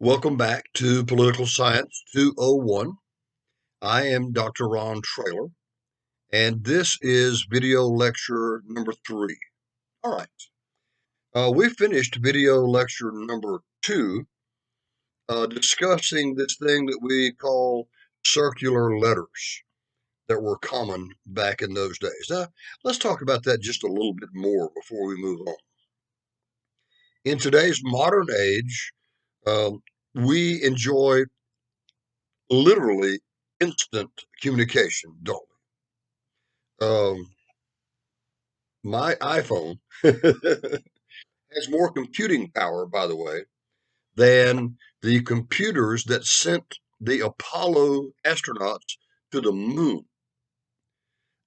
Welcome back to Political Science 201. I am Dr. Ron Traylor, and this is video lecture number 3. All right. We finished video lecture number 2 discussing this thing that we call circular letters that were common back in those days. Now, let's talk about that just a little bit more before we move on. In today's modern age, we enjoy literally instant communication, don't we? My iPhone has more computing power, by the way, than the computers that sent the Apollo astronauts to the moon.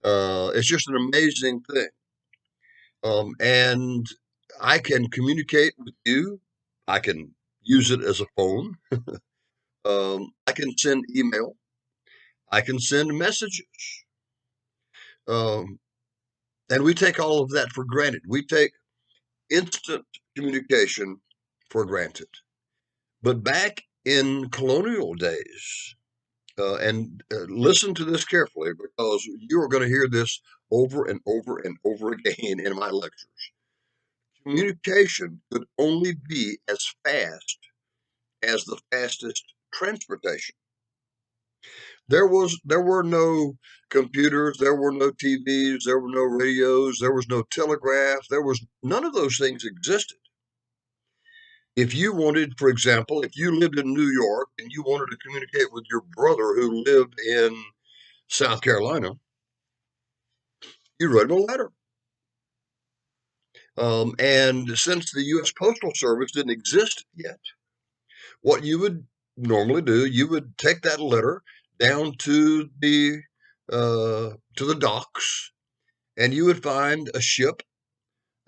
It's just an amazing thing. And I can communicate with you. I can use it as a phone. I can send email. I can send messages. Um, and we take all of that for granted. We take instant communication for granted. But back in colonial days, and listen to this carefully because you are going to hear this over and over and over again in my lectures. Communication could only be as fast as the fastest transportation. There were no computers, there were no TVs, there were no radios, there was no telegraph, there was none of those things existed. If you wanted, for example, if you lived in New York and you wanted to communicate with your brother who lived in South Carolina, you wrote him a letter. And since the U.S. Postal Service didn't exist yet, what you would normally do, you would take that letter down to the docks, and you would find a ship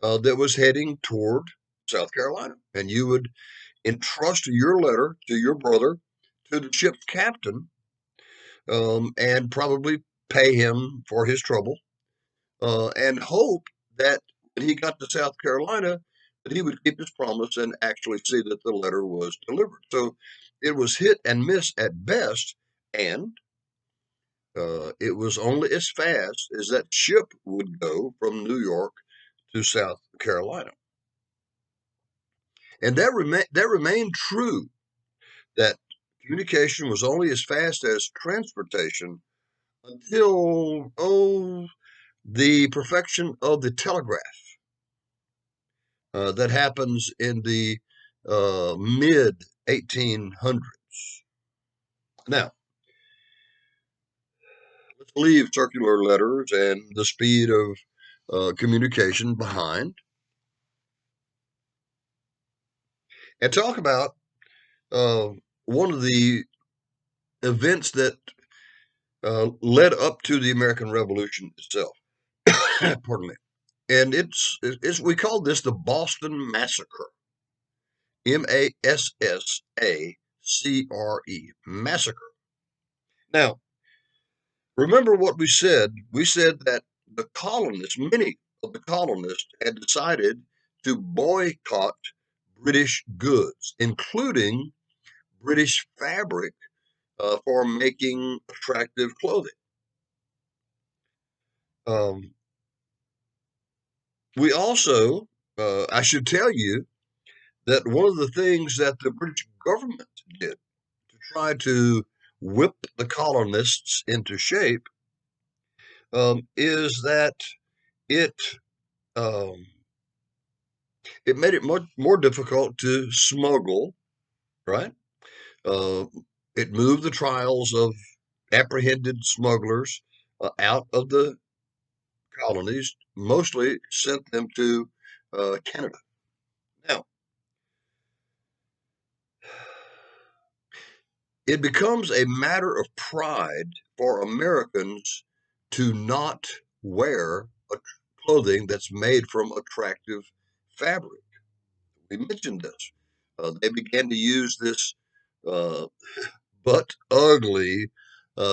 that was heading toward South Carolina, and you would entrust your letter to your brother, to the ship's captain, and probably pay him for his trouble, and hope that when he got to South Carolina, that he would keep his promise and actually see that the letter was delivered. So it was hit and miss at best, and it was only as fast as that ship would go from New York to South Carolina. And that remained true, that communication was only as fast as transportation until, the perfection of the telegraph. That happens in the mid 1800s. Now, let's leave circular letters and the speed of communication behind and talk about uh, one of the events that led up to the American Revolution itself. Pardon me. And it's we call this the Boston Massacre. Massacre. Massacre. Now, remember what we said. We said that the colonists, many of the colonists, had decided to boycott British goods, including British fabric for making attractive clothing. We also, I should tell you, that one of the things that the British government did to try to whip the colonists into shape is that it um, it made it much more difficult to smuggle, right? Uh, it moved the trials of apprehended smugglers out of the colonies, mostly sent them to Canada. Now, it becomes a matter of pride for Americans to not wear clothing that's made from attractive fabric. We mentioned this. They began to use this uh, but ugly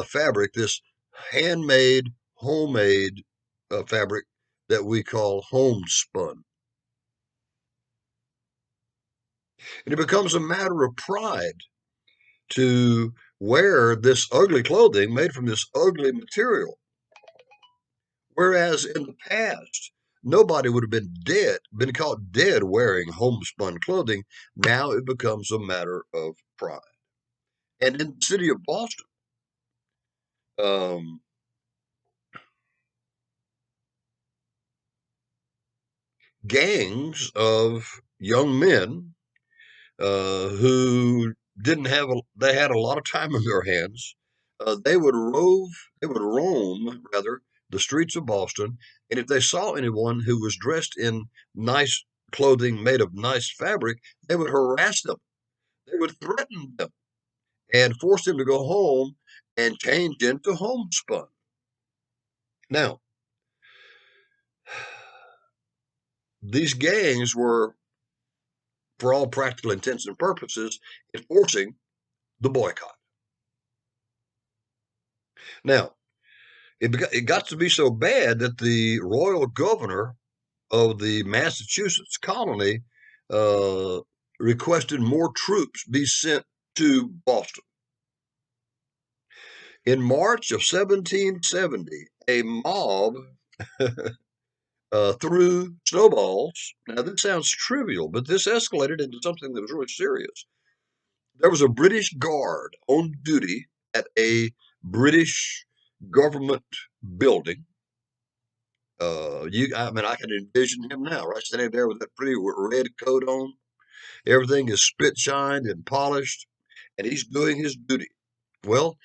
fabric, this handmade, homemade fabric that we call homespun. And it becomes a matter of pride to wear this ugly clothing made from this ugly material. Whereas in the past, nobody would have been caught dead wearing homespun clothing. Now it becomes a matter of pride. And in the city of Boston, um, gangs of young men who didn't have they had a lot of time on their hands. They would roam rather the streets of Boston, and if they saw anyone who was dressed in nice clothing made of nice fabric, they would harass them. They would threaten them and force them to go home and change into homespun. Now, these gangs were, for all practical intents and purposes, enforcing the boycott. Now, it got to be so bad that the royal governor of the Massachusetts colony uh, requested more troops be sent to Boston. In March of 1770, a mob threw snowballs. Now, this sounds trivial, but this escalated into something that was really serious. There was a British guard on duty at a British government building. I mean, I can envision him now, right, standing there with that pretty red coat on. Everything is spit shined and polished, and he's doing his duty. Well,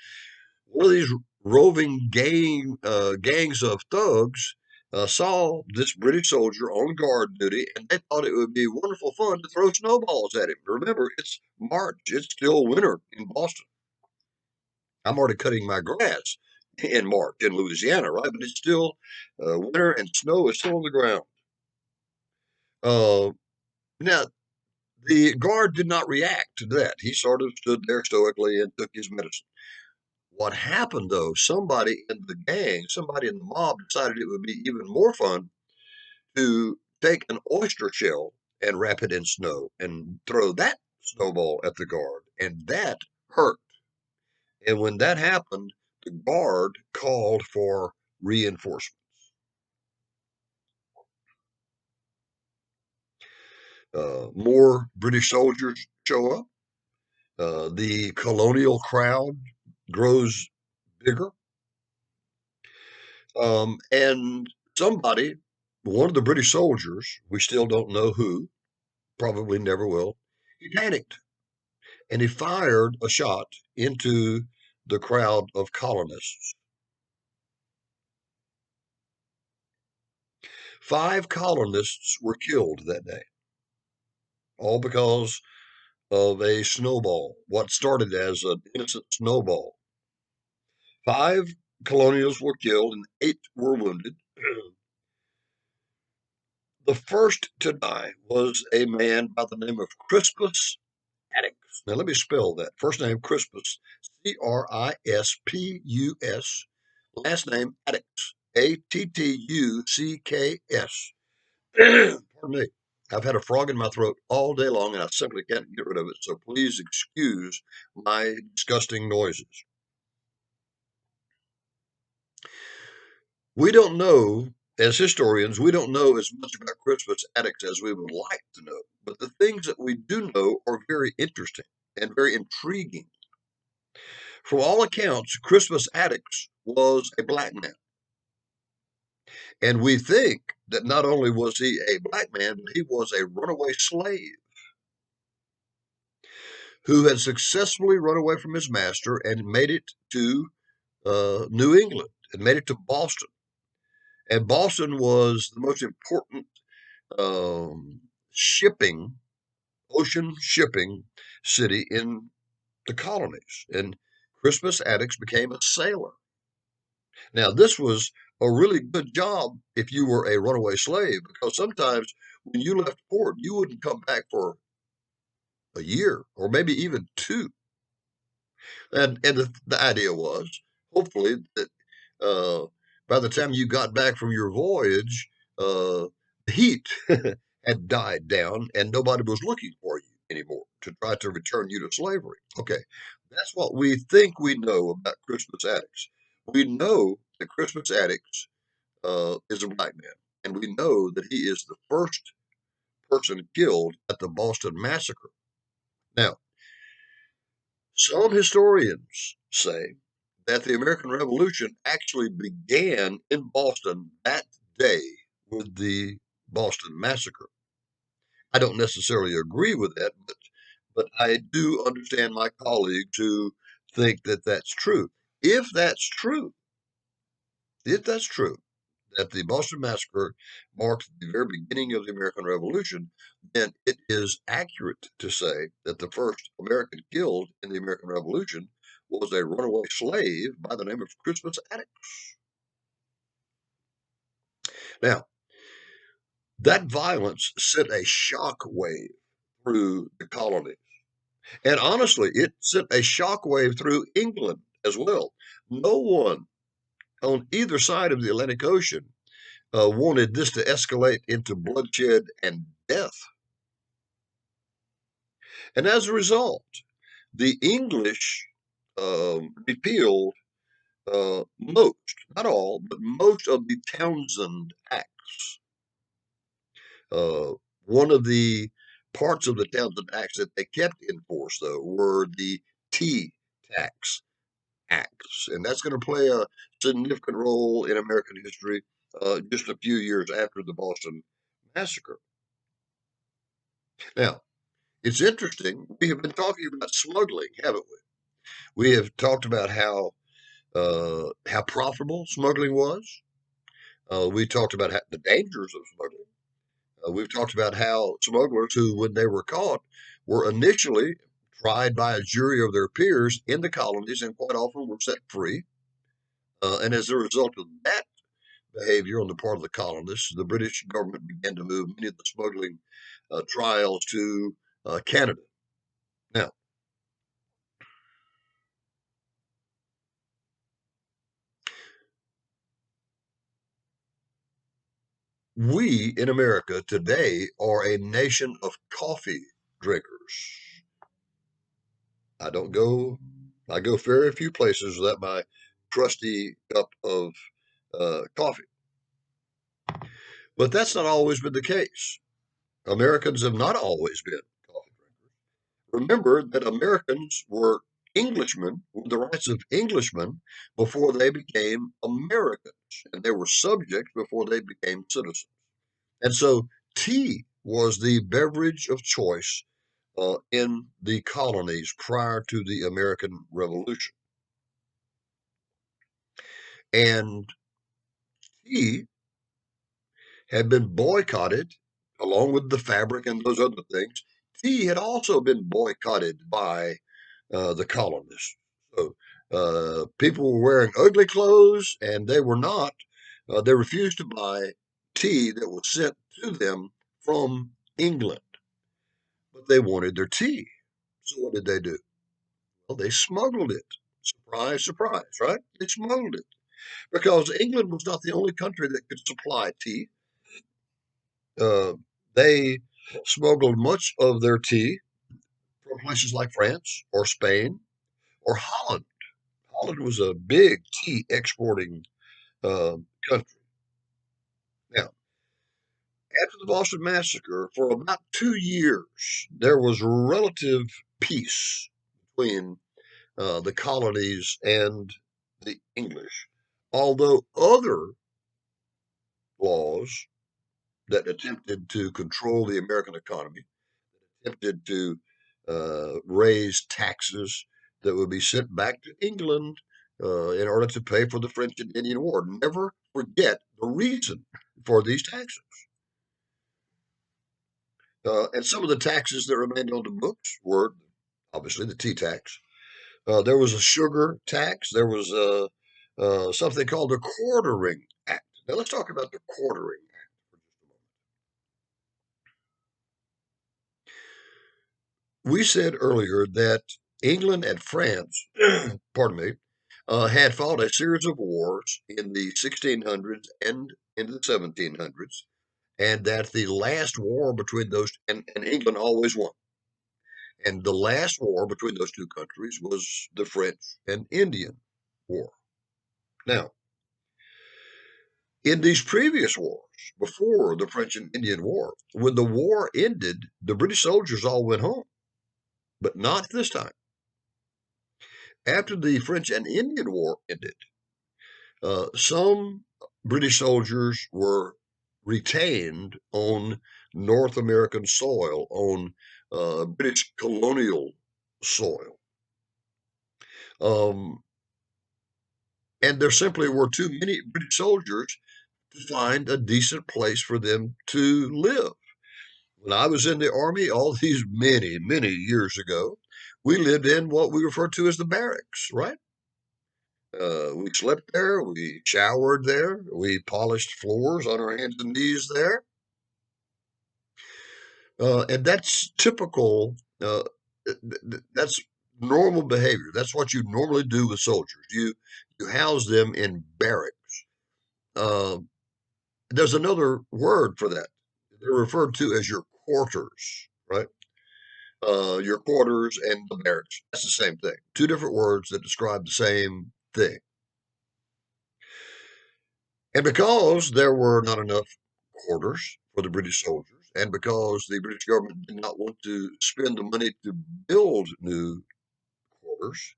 one of these roving gangs of thugs saw this British soldier on guard duty, and they thought it would be wonderful fun to throw snowballs at him. Remember, it's March; it's still winter in Boston. I'm already cutting my grass in March in Louisiana, right? But it's still winter, and snow is still on the ground. Uh, Now, the guard did not react to that. He sort of stood there stoically and took his medicine. What happened, though, somebody in the gang, somebody in the mob decided it would be even more fun to take an oyster shell and wrap it in snow and throw that snowball at the guard. And that hurt. And when that happened, the guard called for reinforcements. More British soldiers show up. The colonial crowd grows bigger. And somebody, one of the British soldiers, we still don't know who, probably never will, he panicked and he fired a shot into the crowd of colonists. 5 colonists were killed that day, all because of a snowball, what started as an innocent snowball. 5 colonials were killed and 8 were wounded. The first to die was a man by the name of Crispus Attucks. Now, let me spell that. First name, Crispus, Crispus. Last name, Attucks, Attucks. Pardon me. I've had a frog in my throat all day long, and I simply can't get rid of it, so please excuse my disgusting noises. We don't know, as historians, we don't know as much about Crispus Attucks as we would like to know, but the things that we do know are very interesting and very intriguing. From all accounts, Crispus Attucks was a black man. And we think that not only was he a black man, but he was a runaway slave who had successfully run away from his master and made it to New England and made it to Boston. And Boston was the most important shipping, ocean shipping city in the colonies. And Crispus Attucks became a sailor. Now, this was a really good job if you were a runaway slave, because sometimes when you left port, you wouldn't come back for a year or maybe even 2. And the idea was, hopefully, that by the time you got back from your voyage, the heat had died down and nobody was looking for you. anymore, to try to return you to slavery. Okay, that's what we think we know about Crispus Attucks. We know that Crispus Attucks is a black man, and we know that he is the first person killed at the Boston Massacre. Now, some historians say that the American Revolution actually began in Boston that day with the Boston Massacre. I don't necessarily agree with that, but I do understand my colleagues who think that that's true. If that's true, if that's true, that the Boston Massacre marked the very beginning of the American Revolution, then it is accurate to say that the first American killed in the American Revolution was a runaway slave by the name of Crispus Attucks. Now, that violence sent a shock wave through the colonies. And honestly, it sent a shock wave through England as well. No one on either side of the Atlantic Ocean wanted this to escalate into bloodshed and death. And as a result, the English repealed most, not all, but most of the Townshend Acts. One of the parts of the Townshend Acts that they kept in force, though, were the tea tax acts, and that's going to play a significant role in American history just a few years after the Boston Massacre. Now, it's interesting. We have been talking about smuggling, haven't we? We have talked about how profitable smuggling was. We talked about the dangers of smuggling. We've talked about how smugglers who, when they were caught, were initially tried by a jury of their peers in the colonies and quite often were set free. And as a result of that behavior on the part of the colonists, the British government began to move many of the smuggling trials to Canada. Now, we in America today are a nation of coffee drinkers. I don't go, I go very few places without my trusty cup of coffee. But that's not always been the case. Americans have not always been coffee drinkers. Remember that Americans were Englishmen with the rights of Englishmen before they became Americans, and they were subjects before they became citizens. And so tea was the beverage of choice in the colonies prior to the American Revolution. And tea had been boycotted along with the fabric and those other things. Tea had also been boycotted by the colonists. So people were wearing ugly clothes and they were not, they refused to buy tea that was sent to them from England. But they wanted their tea. So what did they do? Well, they smuggled it. Surprise, surprise, right? They smuggled it because England was not the only country that could supply tea. Uh, they smuggled much of their tea from places like France or Spain or Holland. Holland was a big tea exporting country. Now, after the Boston Massacre, for about 2 years, there was relative peace between the colonies and the English, although other laws that attempted to control the American economy, attempted to raise taxes that would be sent back to England in order to pay for the French and Indian War. Never forget the reason for these taxes. And some of the taxes that remained on the books were obviously the tea tax. There was a sugar tax. There was something called the Quartering Act. Now let's talk about the Quartering Act for just a moment. We said earlier that England and France, pardon me, had fought a series of wars in the 1600s and in the 1700s, and that the last war between those and England always won. And the last war between those two countries was the French and Indian War. Now, in these previous wars, before the French and Indian War, when the war ended, the British soldiers all went home, but not this time. After the French and Indian War ended, some British soldiers were retained on North American soil, on British colonial soil. And there simply were too many British soldiers to find a decent place for them to live. When I was in the Army, all these many, many years ago, we lived in what we refer to as the barracks, right? We slept there, we showered there, we polished floors on our hands and knees there. And that's typical, that's normal behavior. That's what you normally do with soldiers. You house them in barracks. Uh, there's another word for that. They're referred to as your quarters, right? Your quarters and the barracks. That's the same thing. Two different words that describe the same thing. And because there were not enough quarters for the British soldiers, and because the British government did not want to spend the money to build new quarters,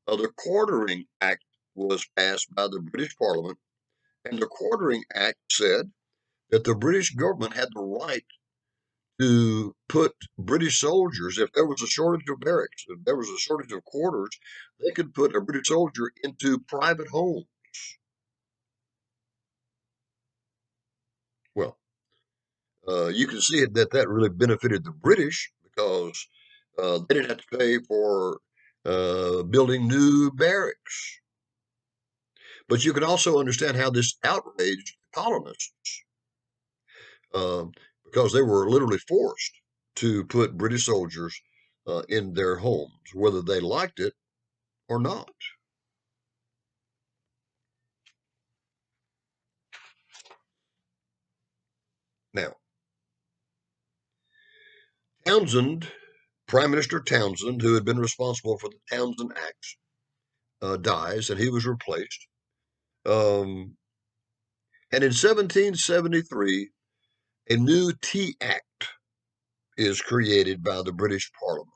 the Quartering Act was passed by the British Parliament, and the Quartering Act said that the British government had the right to put British soldiers, if there was a shortage of barracks, if there was a shortage of quarters, they could put a British soldier into private homes. Well, you can see it that that really benefited the British because they didn't have to pay for building new barracks. But you can also understand how this outraged colonists because they were literally forced to put British soldiers in their homes, whether they liked it or not. Now, Townsend, Prime Minister Townsend, who had been responsible for the Townsend Acts, dies, and he was replaced. And in 1773, a new Tea Act is created by the British Parliament.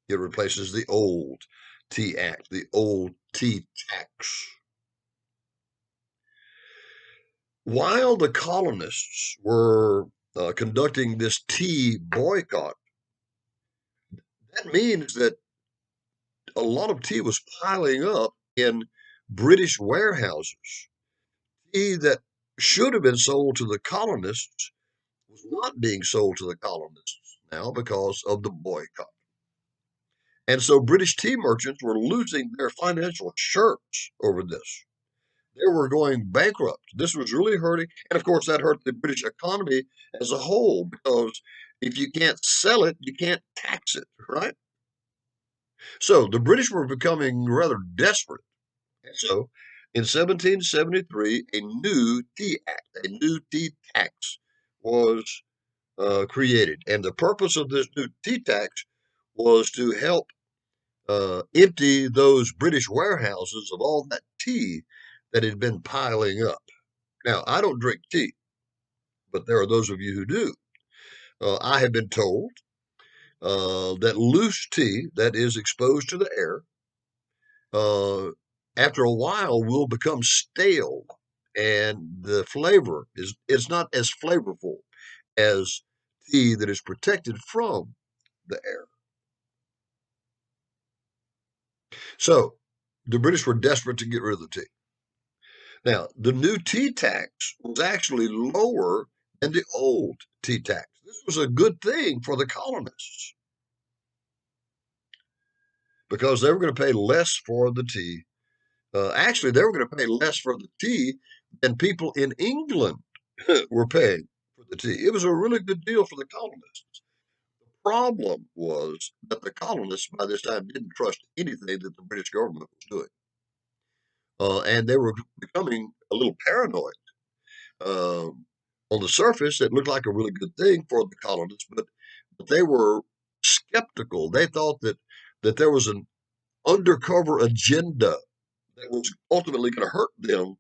It replaces the old Tea Act, the old tea tax. While the colonists were conducting this tea boycott, that means that a lot of tea was piling up in British warehouses. Tea that should have been sold to the colonists was not being sold to the colonists now because of the boycott. And so British tea merchants were losing their financial shirts over this. They were going bankrupt. This was really hurting. And of course, that hurt the British economy as a whole because if you can't sell it, you can't tax it, right? So the British were becoming rather desperate. And so in 1773, a new tea act, a new tea tax was created. And the purpose of this new tea tax was to help empty those British warehouses of all that tea that had been piling up. Now, I don't drink tea, but there are those of you who do. I have been told that loose tea that is exposed to the air, after a while, will become stale, and the flavor is not as flavorful as tea that is protected from the air. So the British were desperate to get rid of the tea. Now, the new tea tax was actually lower than the old tea tax. This was a good thing for the colonists because they were going to pay less for the tea. Actually, they were going to pay less for the tea than people in England were paying for the tea. It was a really good deal for the colonists. The problem was that the colonists by this time didn't trust anything that the British government was doing. And they were becoming a little paranoid. On the surface, it looked like a really good thing for the colonists, but they were skeptical. They thought that there was an undercover agenda that was ultimately going to hurt them.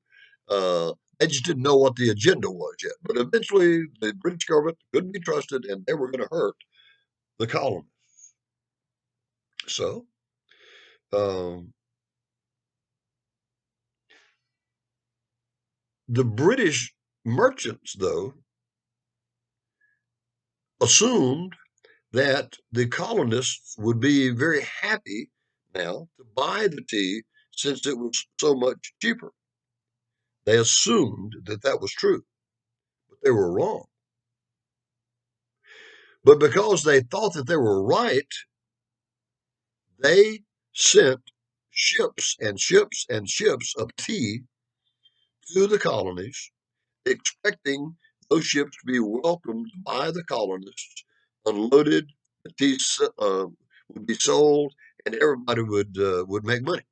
They just didn't know what the agenda was yet. But eventually, the British government couldn't be trusted, and they were going to hurt the colonists. So, um, the British merchants, though, assumed that the colonists would be very happy now to buy the tea since it was so much cheaper. They assumed that that was true, but they were wrong. But because they thought that they were right, they sent ships and ships and ships of tea to the colonies, expecting those ships to be welcomed by the colonists, unloaded, the tea would be sold, and everybody would make money.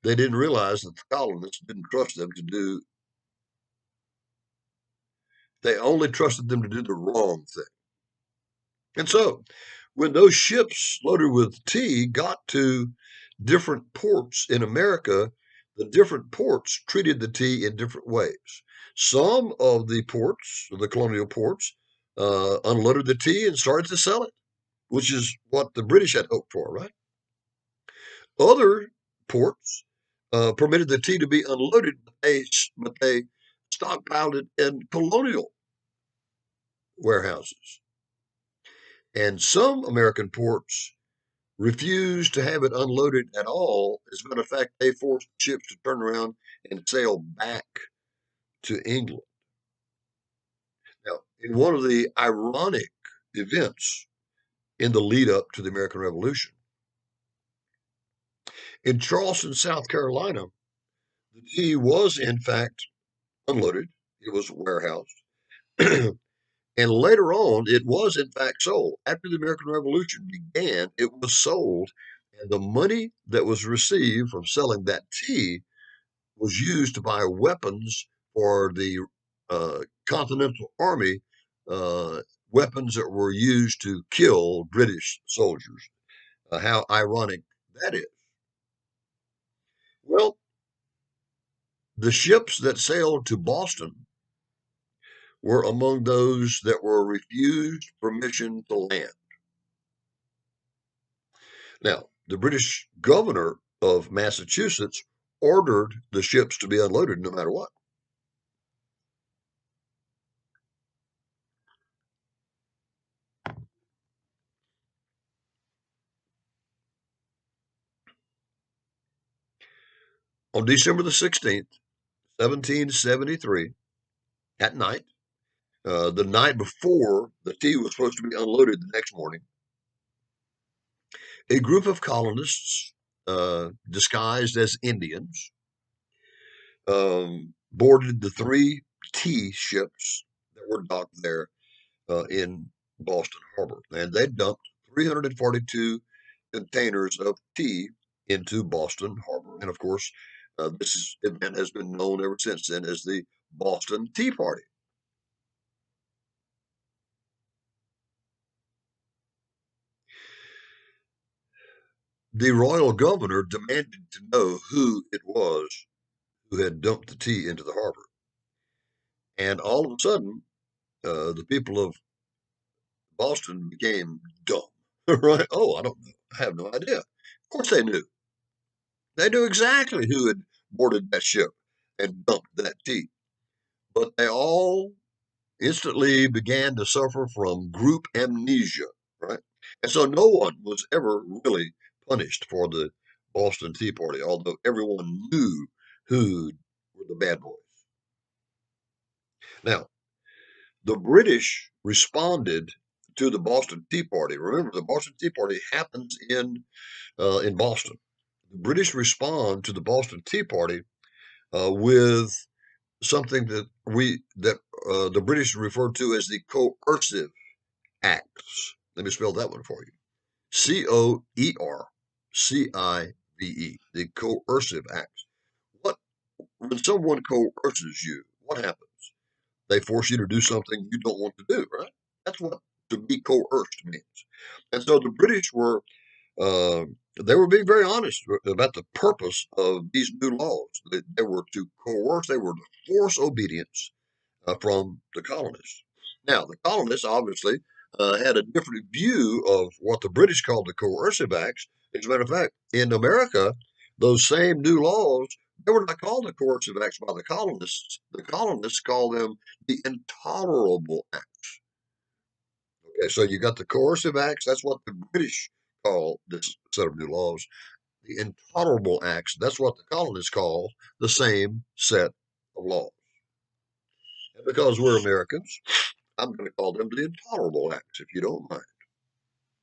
They didn't realize that the colonists didn't trust them to do. They only trusted them to do the wrong thing. And so, when those ships loaded with tea got to different ports in America, the different ports treated the tea in different ways. Some of the ports, the colonial ports, unloaded the tea and started to sell it, which is what the British had hoped for, right? Other ports permitted the tea to be unloaded, but they stockpiled it in colonial warehouses. And some American ports refused to have it unloaded at all. As a matter of fact, they forced ships to turn around and sail back to England. Now, in one of the ironic events in the lead up to the American Revolution, in Charleston, South Carolina, the tea was in fact unloaded. It was warehoused. And later on, it was in fact sold. After the American Revolution began, it was sold. And the money that was received from selling that tea was used to buy weapons for the Continental Army, weapons that were used to kill British soldiers. How ironic that is. Well, the ships that sailed to Boston were among those that were refused permission to land. Now, the British governor of Massachusetts ordered the ships to be unloaded no matter what. On December the 16th, 1773, at night, the night before the tea was supposed to be unloaded the next morning, a group of colonists, disguised as Indians, boarded the three tea ships that were docked there in Boston Harbor. And they dumped 342 containers of tea into Boston Harbor. And of course, this event has been known ever since then as the Boston Tea Party. The royal governor demanded to know who it was who had dumped the tea into the harbor. And all of a sudden, the people of Boston became dumb. Right? Oh, I don't know. I have no idea. Of course they knew. They knew exactly who had boarded that ship and dumped that tea. But they all instantly began to suffer from group amnesia, right? And so no one was ever really punished for the Boston Tea Party, although everyone knew who were the bad boys. Now, the British responded to the Boston Tea Party. Remember, the Boston Tea Party happens in Boston. The British respond to the Boston Tea Party with something that the British referred to as the Coercive Acts. Let me spell that one for you. Coercive, the Coercive Acts. What when someone coerces you, what happens? They force you to do something you don't want to do, right? That's what to be coerced means. And so the British were uh, they were being very honest about the purpose of these new laws. They were to coerce, they were to force obedience from the colonists. Now, the colonists obviously had a different view of what the British called the Coercive Acts. As a matter of fact, in America, those same new laws, they were not called the Coercive Acts by the colonists. The colonists called them the Intolerable Acts. Okay, so you got the Coercive Acts, that's what the British call this set of new laws. The Intolerable Acts, that's what the colonists call the same set of laws. And because we're Americans, I'm going to call them the Intolerable Acts, if you don't mind.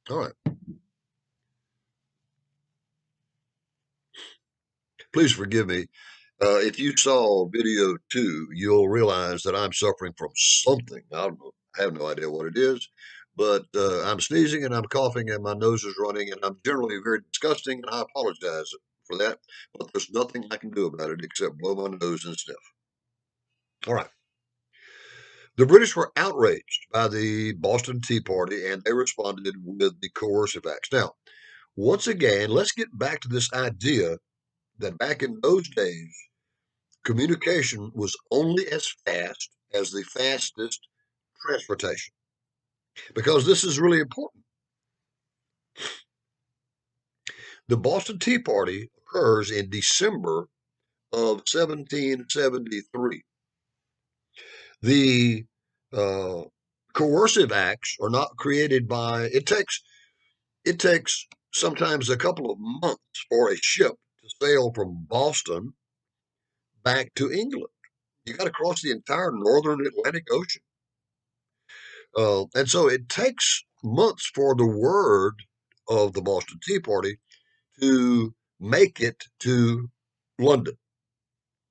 All right. Please forgive me. If you saw video two, you'll realize that I'm suffering from something. I don't know. I have no idea what it is, but I'm sneezing and I'm coughing and my nose is running and I'm generally very disgusting and I apologize for that. But there's nothing I can do about it except blow my nose and sniff. All right. The British were outraged by the Boston Tea Party and they responded with the Coercive Acts. Now, once again, let's get back to this idea that back in those days, communication was only as fast as the fastest transportation. Because this is really important. The Boston Tea Party occurs in December of 1773. The uh, coercive acts are not created by, it takes sometimes a couple of months for a ship to sail from Boston back to England. You got to cross the entire northern Atlantic Ocean. And so it takes months for the word of the Boston Tea Party to make it to London.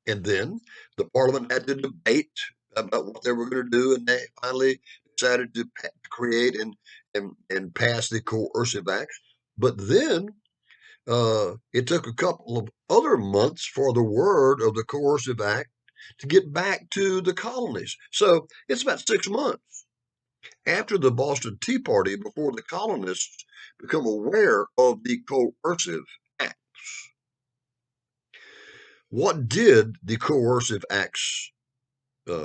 And then the Parliament had to debate about what they were going to do, and they finally decided to create and pass the Coercive Acts. But then it took a couple of other months for the word of the Coercive Act to get back to the colonies. So it's about 6 months after the Boston Tea Party before the colonists become aware of the Coercive Acts. What did the Coercive Acts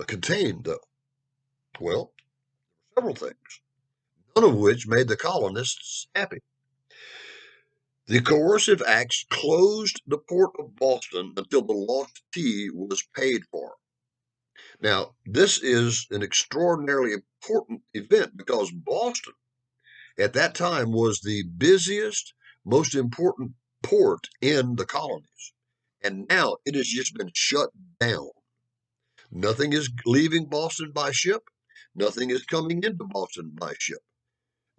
contain, though? Well, several things, none of which made the colonists happy. The Coercive Acts closed the port of Boston until the lost tea was paid for. Now, this is an extraordinarily important event because Boston at that time was the busiest, most important port in the colonies. And now it has just been shut down. Nothing is leaving Boston by ship. Nothing is coming into Boston by ship.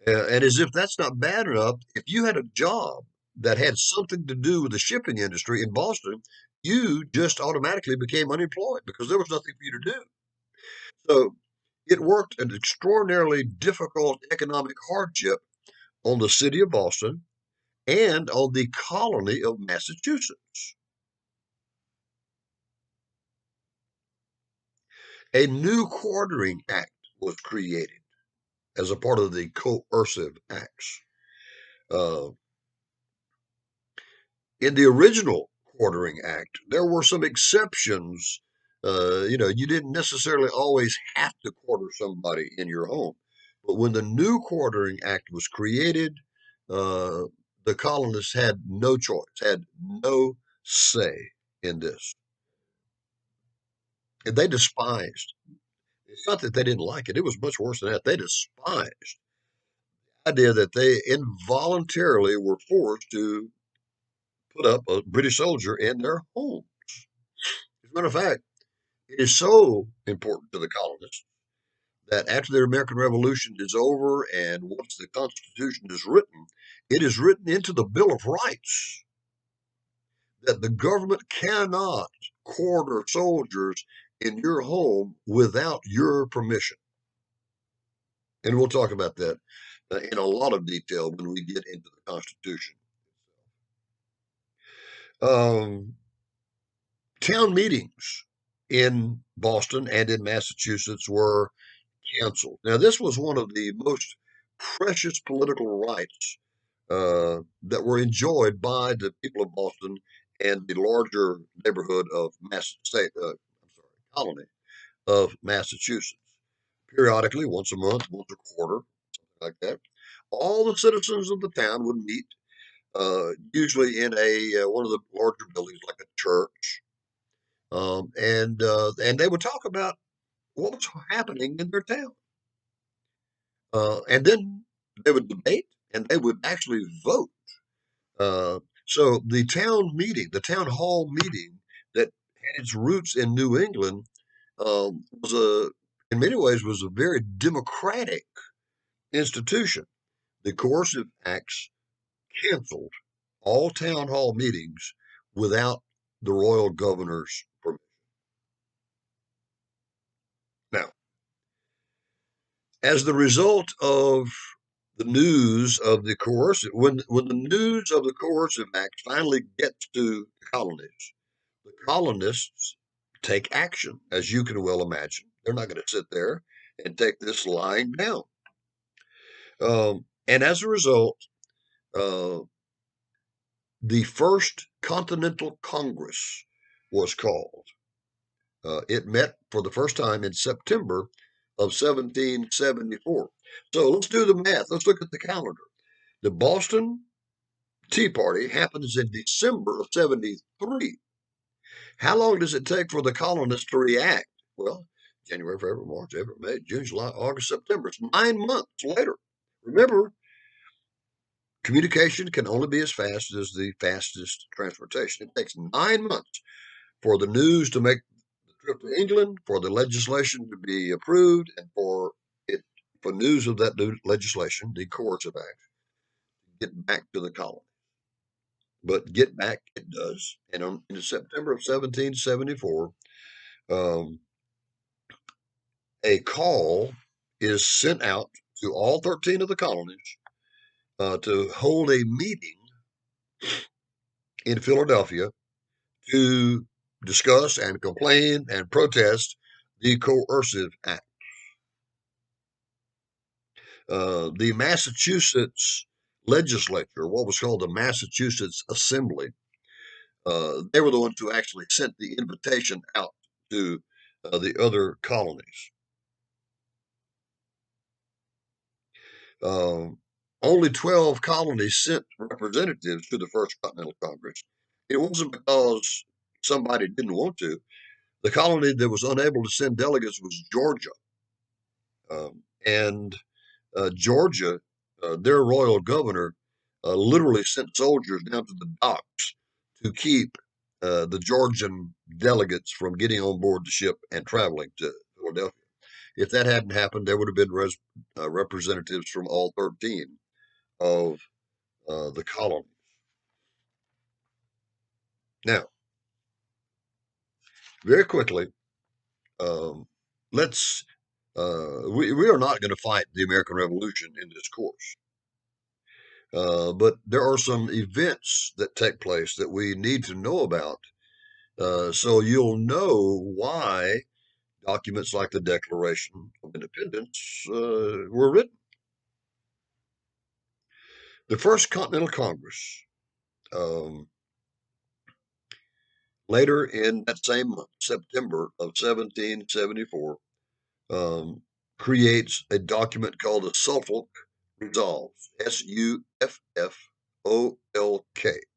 And as if that's not bad enough, if you had a job that had something to do with the shipping industry in Boston, you just automatically became unemployed because there was nothing for you to do. So it worked an extraordinarily difficult economic hardship on the city of Boston and on the colony of Massachusetts. A new quartering act was created as a part of the Coercive Acts. Uh, in the original quartering act, there were some exceptions. You didn't necessarily always have to quarter somebody in your home. But when the new quartering act was created, uh, the colonists had no choice, had no say in this. And they despised. It's not that they didn't like it, it was much worse than that. They despised the idea that they involuntarily were forced to put up a British soldier in their home. As a matter of fact, it is so important to the colonists that after the American Revolution is over and once the Constitution is written, it is written into the Bill of Rights that the government cannot quarter soldiers in your home without your permission. And we'll talk about that in a lot of detail when we get into the Constitution. Um, Town meetings in Boston and in Massachusetts were canceled. Now, this was one of the most precious political rights that were enjoyed by the people of Boston and the larger neighborhood of colony of Massachusetts. Periodically, once a month, once a quarter, something like that, all the citizens of the town would meet, usually in a one of the larger buildings, like a church, and they would talk about what was happening in their town, and then they would debate, and they would actually vote. So the town meeting, the town hall meeting that had its roots in New England, was in many ways, was a very democratic institution. The Coercive Acts canceled all town hall meetings without the royal governor's permission. Now, as the result of the news of the coercive, when the news of the Coercive Act finally gets to the colonists take action, as you can well imagine. They're not going to sit there and take this lying down. And as a result, uh, the first Continental Congress was called. It met for the first time in September of 1774. So let's do the math. Let's look at the calendar. The Boston Tea Party happens in December of 73. How long does it take for the colonists to react? Well, January, February, March, April, May, June, July, August, September. It's 9 months later. Remember, communication can only be as fast as the fastest transportation. It takes 9 months for the news to make the trip to England, for the legislation to be approved, and for news of that new legislation, the Coercive Act, get back to the colony. But get back it does. And in September of 1774, a call is sent out to all 13 of the colonies to hold a meeting in Philadelphia to discuss and complain and protest the Coercive Act. The Massachusetts legislature, what was called the Massachusetts Assembly, they were the ones who actually sent the invitation out to the other colonies. Only 12 colonies sent representatives to the First Continental Congress. It wasn't because somebody didn't want to. The colony that was unable to send delegates was Georgia. And Georgia, their royal governor, literally sent soldiers down to the docks to keep the Georgian delegates from getting on board the ship and traveling to Philadelphia. If that hadn't happened, there would have been representatives from all 13 of the colonies. Now, very quickly, let's we are not going to fight the American Revolution in this course. But there are some events that take place that we need to know about, so you'll know why documents like the Declaration of Independence were written. The First Continental Congress, later in that same month, September of 1774, creates a document called the Suffolk Resolves, Suffolk,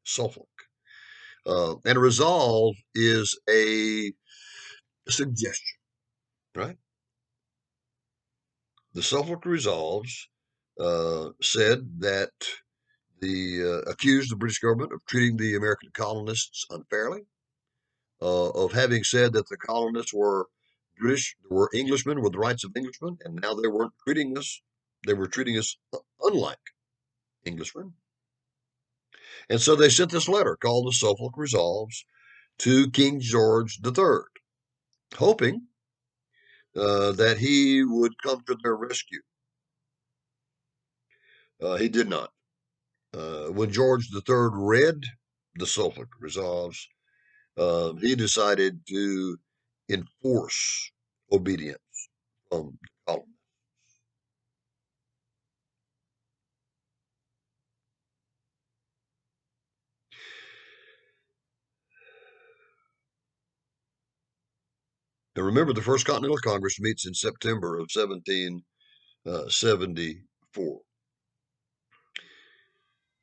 Suffolk. And a resolve is a suggestion, right? The Suffolk Resolves said that accused the British government of treating the American colonists unfairly, of having said that the colonists were Englishmen with the rights of Englishmen, and now they weren't treating us, they were treating us unlike Englishmen. And so they sent this letter called the Suffolk Resolves to King George III, hoping that he would come to their rescue. He did not. When George III read the Suffolk Resolves, he decided to enforce obedience from the colonists. Now remember, the First Continental Congress meets in September of 1774.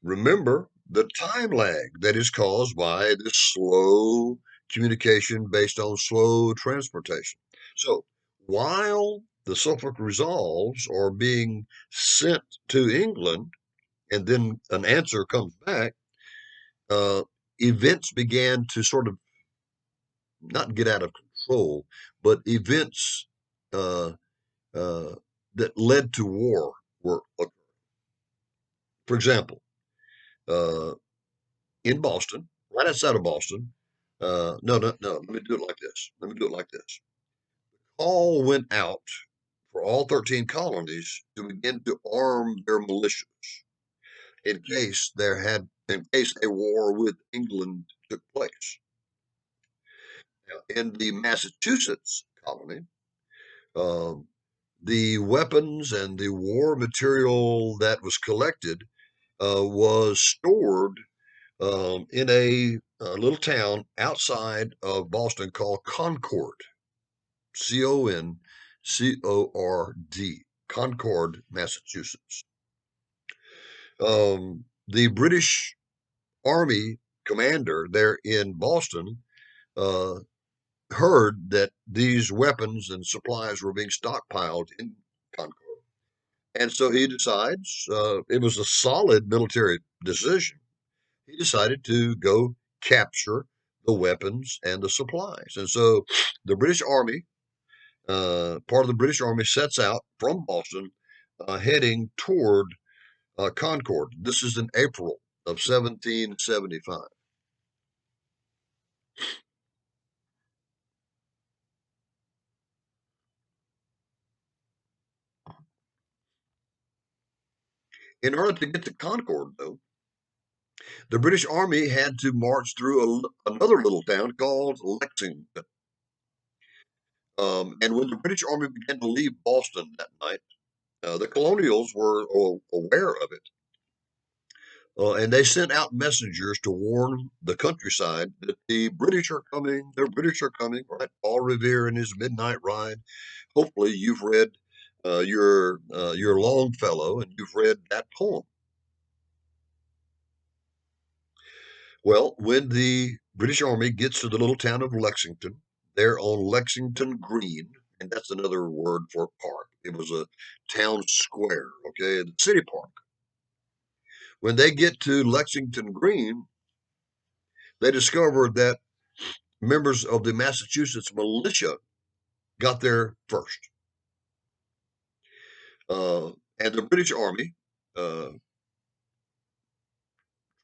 Remember the time lag that is caused by this slow communication based on slow transportation. So while the Suffolk resolves are being sent to England, and then an answer comes back, uh, events began to sort of not get out of control, but events uh, uh, that led to war were, for example, uh, in Boston, right outside of Boston. No, no, no. Let me do it like this. Let me do it like this. All went out for all 13 colonies to begin to arm their militias in case a war with England took place. Now, in the Massachusetts colony, um, the weapons and the war material that was collected was stored in a little town outside of Boston called Concord, Concord, Concord, Massachusetts. The British Army commander there in Boston uh, heard that these weapons and supplies were being stockpiled in Concord. And so he decides, it was a solid military decision. He decided to go capture the weapons and the supplies. And so the British Army, part of the British Army, sets out from Boston, heading toward Concord. This is in April of 1775. In order to get to Concord, though, the British Army had to march through another little town called Lexington. And when the British Army began to leave Boston that night, the colonials were aware of it. And they sent out messengers to warn the countryside that the British are coming. The British are coming, right? Paul Revere in his Midnight Ride. Hopefully, you've read your Longfellow and you've read that poem. Well, when the British Army gets to the little town of Lexington, they're on Lexington Green, and that's another word for park. It was a town square, okay, the city park. When they get to Lexington Green, they discover that members of the Massachusetts militia got there first. And the British Army uh,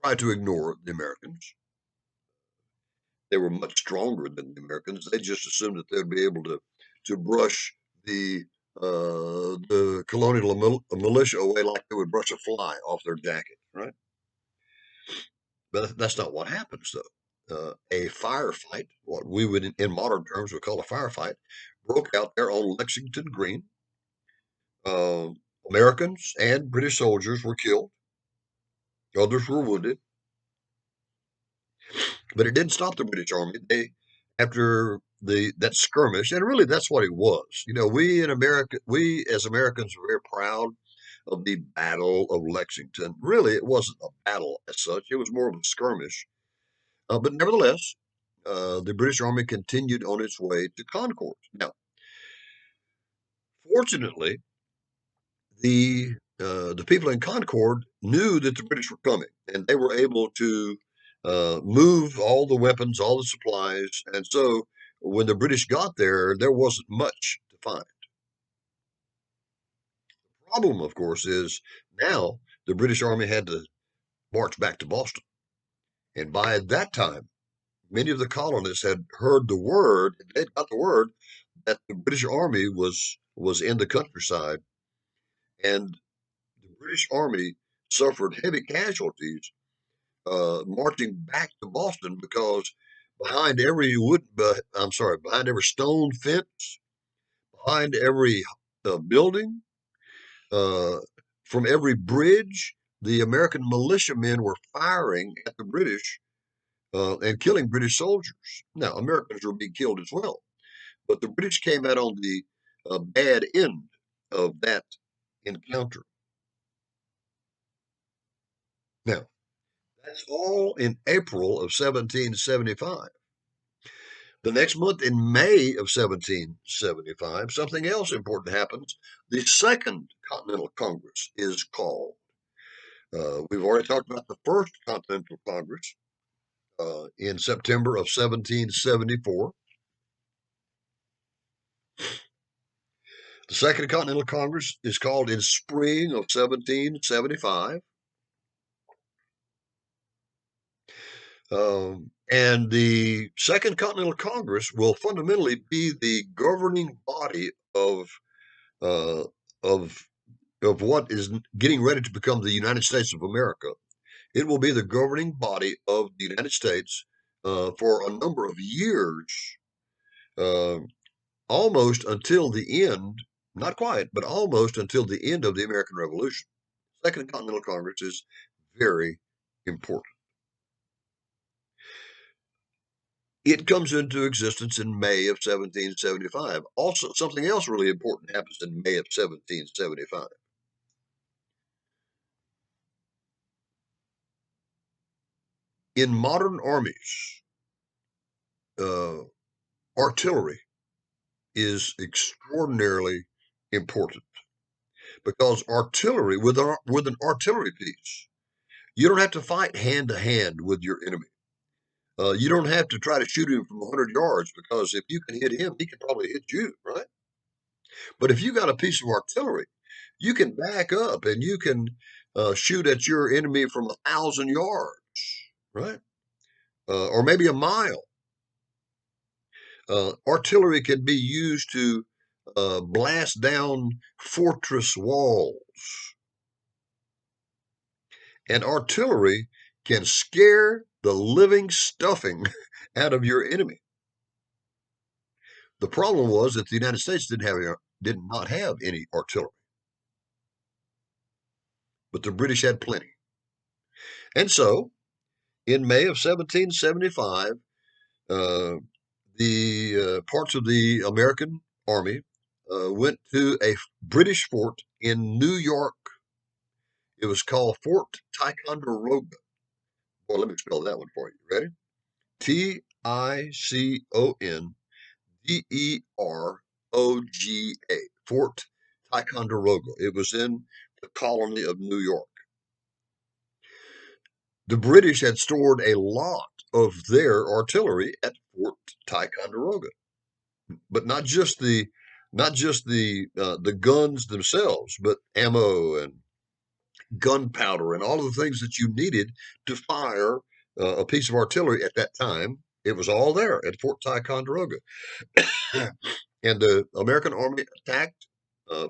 tried to ignore the Americans. They were much stronger than the Americans. They just assumed that they'd be able to brush the colonial militia away like they would brush a fly off their jacket, right? But that's not what happens, though. A firefight, what we would in modern terms would call a firefight, broke out there on Lexington Green. Uh, Americans and British soldiers were killed. Others were wounded. But it didn't stop the British Army. They, after that skirmish, and really that's what it was. You know, we in America, we as Americans were very proud of the Battle of Lexington. Really, it wasn't a battle as such. It was more of a skirmish. But nevertheless, the British Army continued on its way to Concord. Now, fortunately, the people in Concord knew that the British were coming, and they were able to move all the weapons, all the supplies, and so when the British got there, there wasn't much to find. The problem, of course, is now the British Army had to march back to Boston, and by that time, many of the colonists had heard the word, they'd got the word that the British Army was in the countryside, and the British Army suffered heavy casualties marching back to Boston because behind every behind every stone fence, behind every building, uh, from every bridge, the American militiamen were firing at the British and killing British soldiers. Now, Americans were being killed as well, but the British came out on the bad end of that encounter. Now, that's all in April of 1775. The next month, in May of 1775, something else important happens. The Second Continental Congress is called. We've already talked about the First Continental Congress in September of 1774. The Second Continental Congress is called in spring of 1775. And the Second Continental Congress will fundamentally be the governing body uh, of of what is getting ready to become the United States of America. It will be the governing body of the United States for a number of years, uh, almost until the end, not quite, but almost until the end of the American Revolution. Second Continental Congress is very important. It comes into existence in May of 1775. Also, something else really important happens in May of 1775. In modern armies, uh, artillery is extraordinarily important because artillery, with an artillery piece, you don't have to fight hand to hand with your enemy. You don't have to try to shoot him from 100 yards because if you can hit him, he can probably hit you, right? But if you got a piece of artillery, you can back up and you can shoot at your enemy from 1,000 yards, right? Or maybe a mile. Artillery can be used to blast down fortress walls. And artillery can scare the living stuffing out of your enemy. The problem was that the United States did not have any artillery, but the British had plenty. And so, in May of 1775, uh, the parts of the American Army went to a British fort in New York. It was called Fort Ticonderoga. Well, let me spell that one for you. Ready? Ticonderoga. Fort Ticonderoga. It was in the colony of New York. The British had stored a lot of their artillery at Fort Ticonderoga, but not just the guns themselves, but ammo and gunpowder and all of the things that you needed to fire a piece of artillery at that time. It was all there at Fort Ticonderoga. And the American Army attacked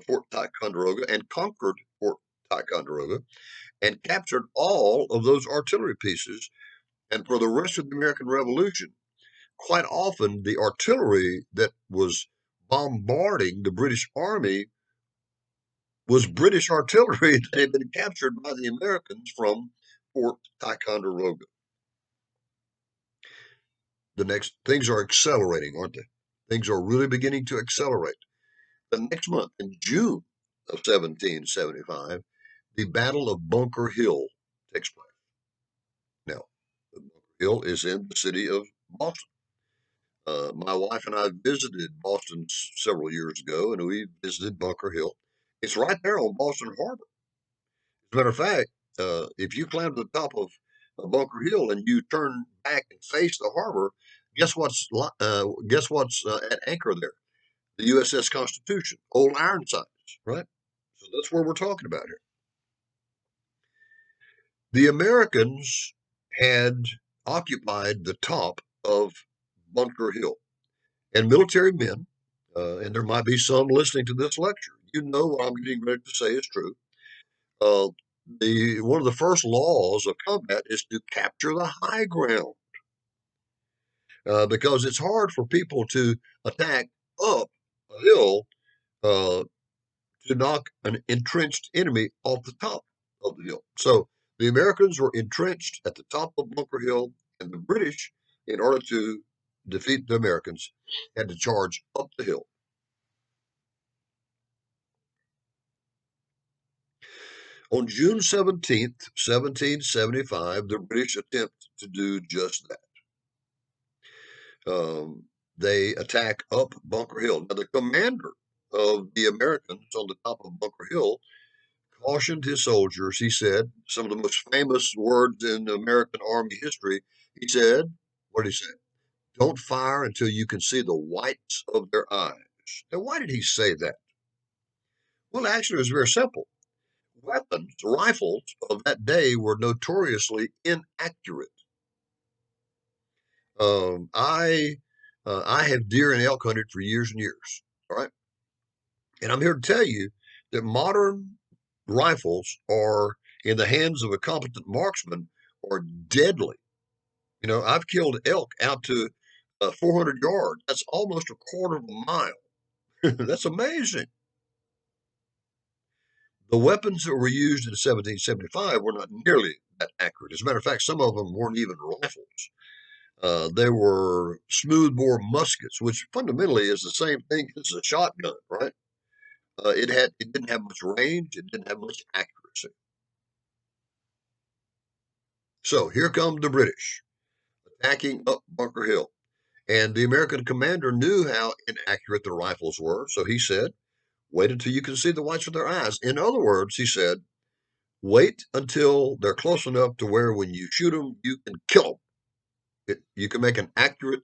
Fort Ticonderoga and conquered Fort Ticonderoga and captured all of those artillery pieces. And for the rest of the American Revolution, quite often the artillery that was bombarding the British Army was British artillery that had been captured by the Americans from Fort Ticonderoga. The next things are accelerating, aren't they? Things are really beginning to accelerate. The next month, in June of 1775, the Battle of Bunker Hill takes place. Now, Bunker Hill is in the city of Boston. My wife and I visited Boston several years ago, and we visited Bunker Hill. It's right there on Boston Harbor. As a matter of fact, if you climb to the top of Bunker Hill and you turn back and face the harbor, guess what's at anchor there? The USS Constitution, old Ironsides, right? So that's where we're talking about here. The Americans had occupied the top of Bunker Hill, and military men, and there might be some listening to this lecture. You know what I'm getting ready to say is true. Uh, the one of the first laws of combat is to capture the high ground. because it's hard for people to attack up a hill uh, to knock an entrenched enemy off the top of the hill. So the Americans were entrenched at the top of Bunker Hill, and the British, in order to defeat the Americans, had to charge up the hill. On June 17th, 1775, the British attempt to do just that. They attack up Bunker Hill. Now, the commander of the Americans on the top of Bunker Hill cautioned his soldiers. He said some of the most famous words in American Army history. He said, what did he say? Don't fire until you can see the whites of their eyes. Now, why did he say that? Well, actually, it was very simple. Weapons, rifles of that day were notoriously inaccurate. Um, I I have deer and elk hunted for years and years. All right, and I'm here to tell you that modern rifles are in the hands of a competent marksman are deadly. You know, I've killed elk out to 400 yards. That's almost a quarter of a mile. That's amazing. The weapons that were used in 1775 were not nearly that accurate. As a matter of fact, some of them weren't even rifles. They were smoothbore muskets, which fundamentally is the same thing as a shotgun, right? It didn't have much range. It didn't have much accuracy. So here come the British attacking up Bunker Hill. And the American commander knew how inaccurate the rifles were. So he said, wait until you can see the whites of their eyes. In other words, he said, wait until they're close enough to where when you shoot them, you can kill them. You can make an accurate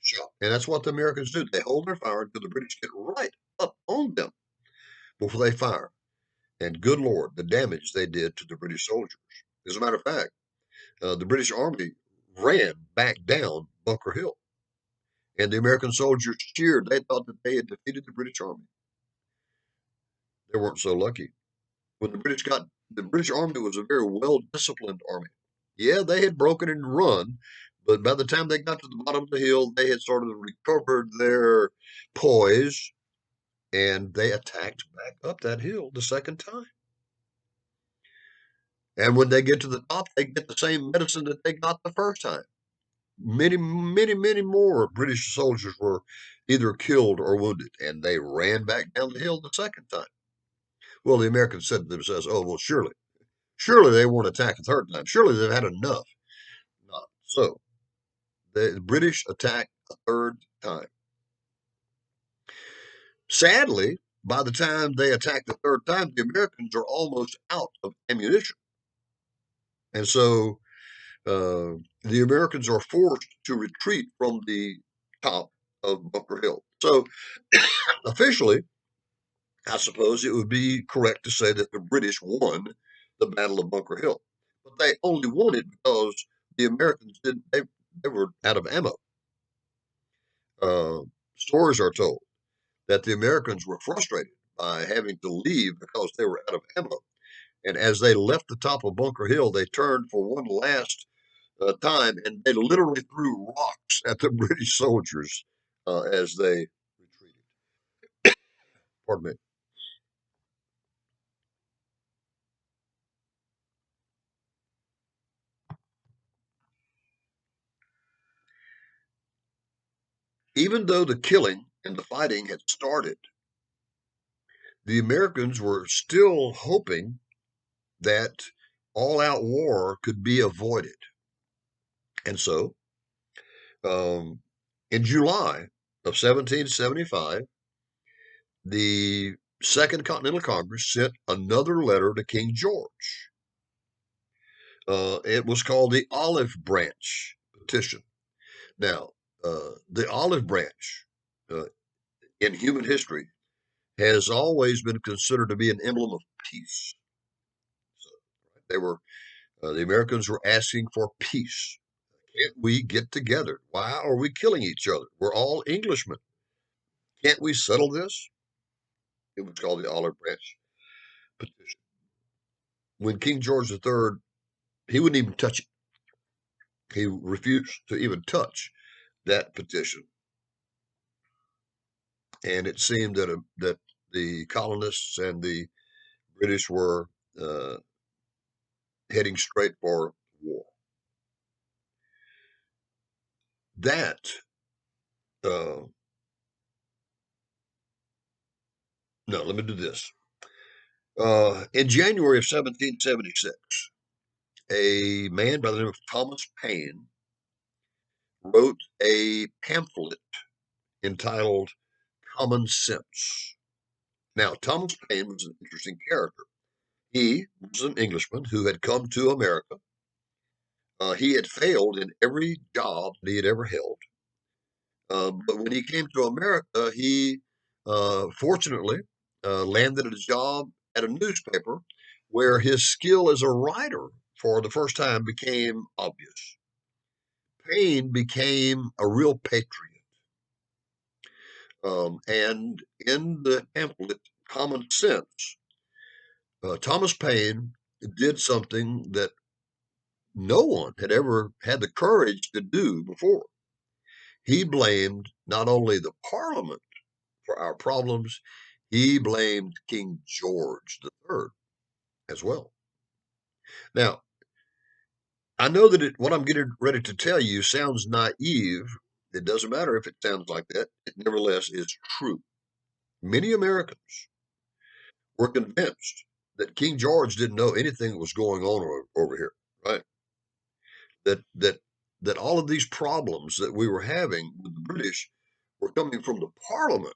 shot. And that's what the Americans do. They hold their fire until the British get right up on them before they fire. And good Lord, the damage they did to the British soldiers. As a matter of fact, the British Army ran back down Bunker Hill. And the American soldiers cheered. They thought that they had defeated the British Army. They weren't so lucky. When the British Army was a very well disciplined army. Yeah, they had broken and run, but by the time they got to the bottom of the hill, they had sort of recovered their poise and they attacked back up that hill the second time. And when they get to the top, they get the same medicine that they got the first time. Many more British soldiers were either killed or wounded, and they ran back down the hill the second time. Well, the Americans said to themselves, oh, well, surely they won't attack a third time. Surely they've had enough. Not so. The British attacked a third time. Sadly, by the time they attack the third time, the Americans are almost out of ammunition. And so the Americans are forced to retreat from the top of Bunker Hill. So officially, I suppose it would be correct to say that the British won the Battle of Bunker Hill. But they only won it because the Americans didn't, they were out of ammo. Uh, Stories are told that the Americans were frustrated by having to leave because they were out of ammo. And as they left the top of Bunker Hill, they turned for one last time and they literally threw rocks at the British soldiers as they retreated. Pardon me. Even though the killing and the fighting had started, the Americans were still hoping that all out war could be avoided. And so, um, in July of 1775, the Second Continental Congress sent another letter to King George. It was called the Olive Branch Petition. Now, the olive branch uh, in human history has always been considered to be an emblem of peace. So they were the Americans were asking for peace. Can't we get together? Why are we killing each other? We're all Englishmen. Can't we settle this? It was called the Olive Branch Petition. When King George III, he wouldn't even touch it. He refused to even touch that petition. And it seemed that the colonists and the British were heading straight for war. That no, let me do this. In January of 1776, a man by the name of Thomas Paine wrote a pamphlet entitled Common Sense. Now, Thomas Paine was an interesting character. He was an Englishman who had come to America. He had failed in every job that he had ever held. But when he came to America, he fortunately landed a job at a newspaper where his skill as a writer for the first time became obvious. Paine became a real patriot. And in the pamphlet Common Sense, Thomas Paine did something that no one had ever had the courage to do before. He blamed not only the Parliament for our problems, he blamed King George III as well. Now, I know that what I'm getting ready to tell you sounds naive. It doesn't matter if it sounds like that. It nevertheless is true. Many Americans were convinced that King George didn't know anything that was going on over here, right? That all of these problems that we were having with the British were coming from the Parliament,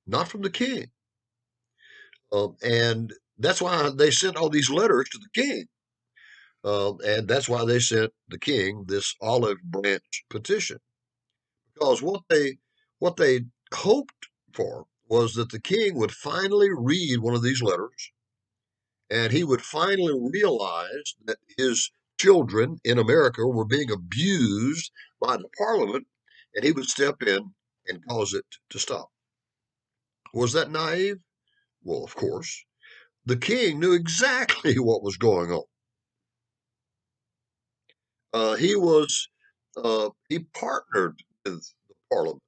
not from the King. And that's why they sent all these letters to the King. And that's why they sent the King this olive branch petition. Because what they hoped for was that the King would finally read one of these letters and he would finally realize that his children in America were being abused by the Parliament, and he would step in and cause it to stop. Was that naive? Well, of course. The king knew exactly what was going on. He partnered with the Parliament.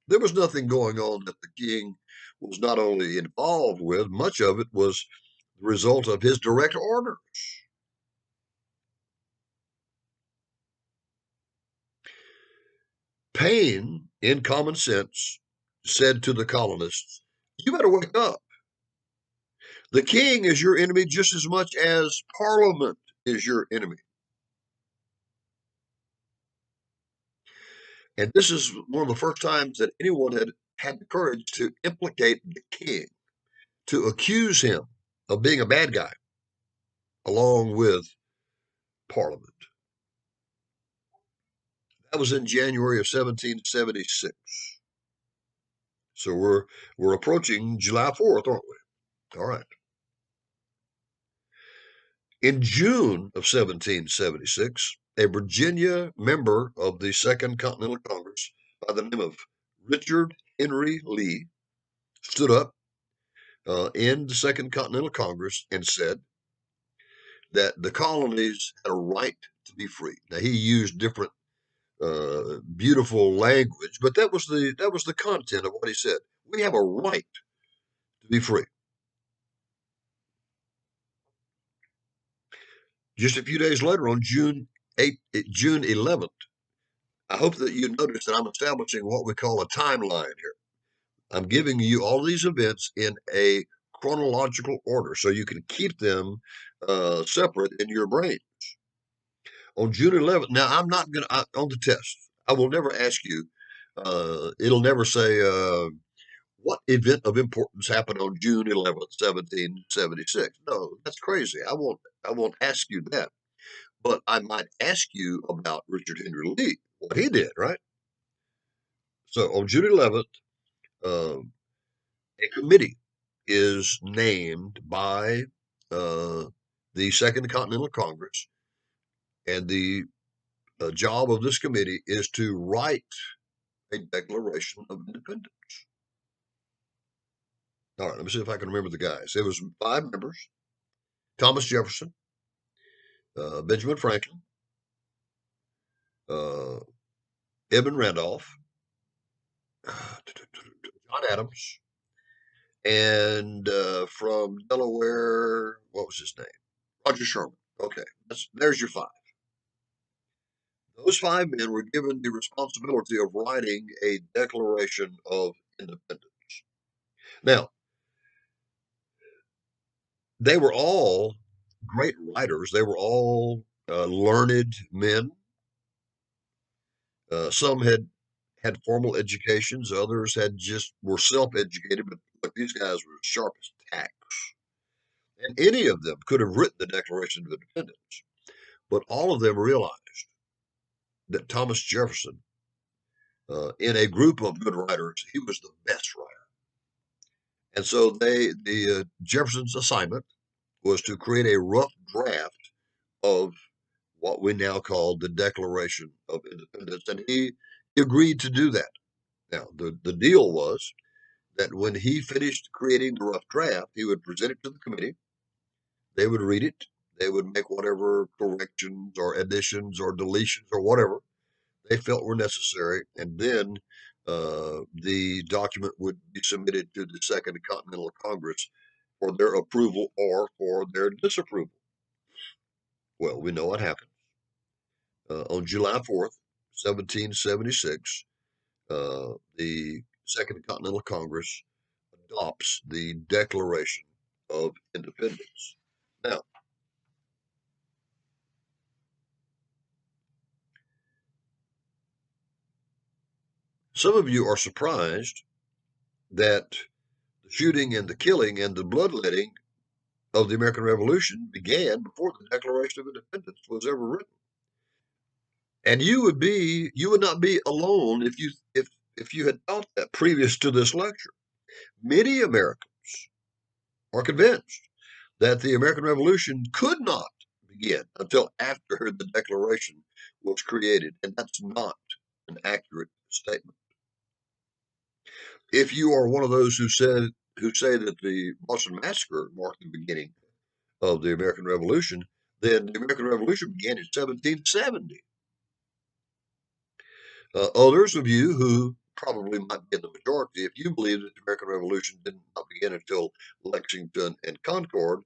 There was nothing going on that the king was not only involved with, much of it was the result of his direct orders. Paine, in Common Sense, said to the colonists, "You better wake up. The king is your enemy just as much as Parliament is your enemy." And this is one of the first times that anyone had the courage to implicate the king, to accuse him of being a bad guy, along with Parliament. That was in January of 1776. So we're approaching July 4th, aren't we? All right. In June of 1776, a Virginia member of the Second Continental Congress by the name of Richard Henry Lee stood up in the Second Continental Congress and said that the colonies had a right to be free. Now he used different beautiful language, but that was the content of what he said. We have a right to be free. Just a few days later, on June 11th, I hope that you notice that I'm establishing what we call a timeline here. I'm giving you all these events in a chronological order so you can keep them separate in your brains. On June 11th, now I'm not going to, on the test, I will never ask you, it'll never say, what event of importance happened on June 11th, 1776. No, that's crazy. I won't ask you that. But I might ask you about Richard Henry Lee, what he did, right? So on June 11th, a committee is named by the Second Continental Congress, and the job of this committee is to write a Declaration of Independence. All right, let me see if I can remember the guys. It was 5 members: Thomas Jefferson, Benjamin Franklin, Edmund Randolph, John Adams, and from Delaware, what was his name? Roger Sherman. Okay, there's your five. Those five men were given the responsibility of writing a Declaration of Independence. Now, they were all great writers. They were all learned men. Some had formal educations. Others had just were self-educated. But these guys were sharp as tacks, and any of them could have written the Declaration of Independence. But all of them realized that Thomas Jefferson, in a group of good writers, he was the best writer. And so the Jefferson's assignment was to create a rough draft of what we now call the Declaration of Independence, and he agreed to do that. Now, the deal was that when he finished creating the rough draft, he would present it to the committee. They would read it. They would make whatever corrections or additions or deletions or whatever they felt were necessary, and then the document would be submitted to the Second Continental Congress for their approval or for their disapproval. Well, we know what happened. On July 4th, 1776, the Second Continental Congress adopts the Declaration of Independence. Now, some of you are surprised that the shooting and the killing and the bloodletting of the American Revolution began before the Declaration of Independence was ever written. And you would not be alone if you had thought that previous to this lecture. Many Americans are convinced that the American Revolution could not begin until after the Declaration was created, and that's not an accurate statement. If you are one of those who say that the Boston Massacre marked the beginning of the American Revolution, then the American Revolution began in 1770. Others of you who probably might be in the majority, if you believe that the American Revolution did not begin until Lexington and Concord,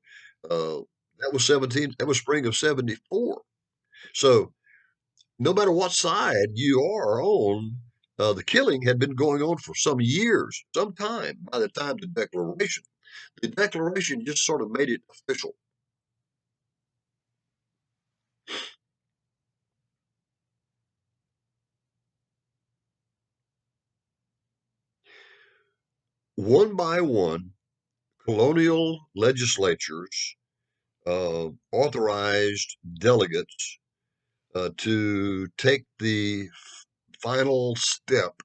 uh, that was spring of 74. So no matter what side you are on, the killing had been going on for some years, some time by the time the Declaration just sort of made it official. One by one, colonial legislatures authorized delegates to take the final step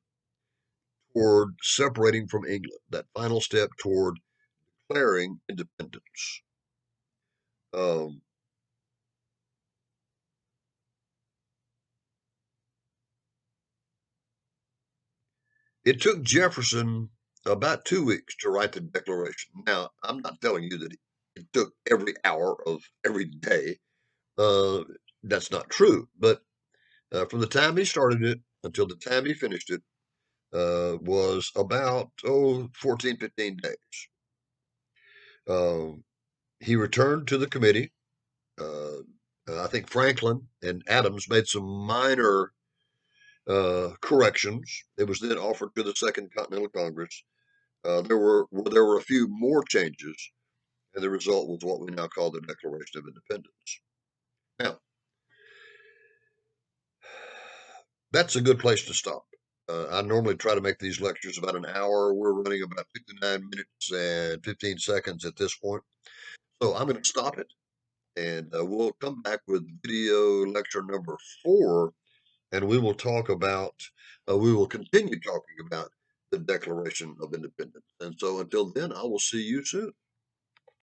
toward separating from England, that final step toward declaring independence. Um, it took Jefferson about 2 weeks to write the Declaration. Now, I'm not telling you that it took every hour of every day. Uh, that's not true. But from the time he started it until the time he finished it was about, 14, 15 days. He returned to the committee. Uh, I think Franklin and Adams made some minor corrections. It was then offered to the Second Continental Congress. There were a few more changes, and the result was what we now call the Declaration of Independence. Now, that's a good place to stop. I normally try to make these lectures about an hour. We're running about 59 minutes and 15 seconds at this point. So I'm going to stop it, and we'll come back with video lecture number 4, and we will continue talking about the Declaration of Independence. And so until then, I will see you soon.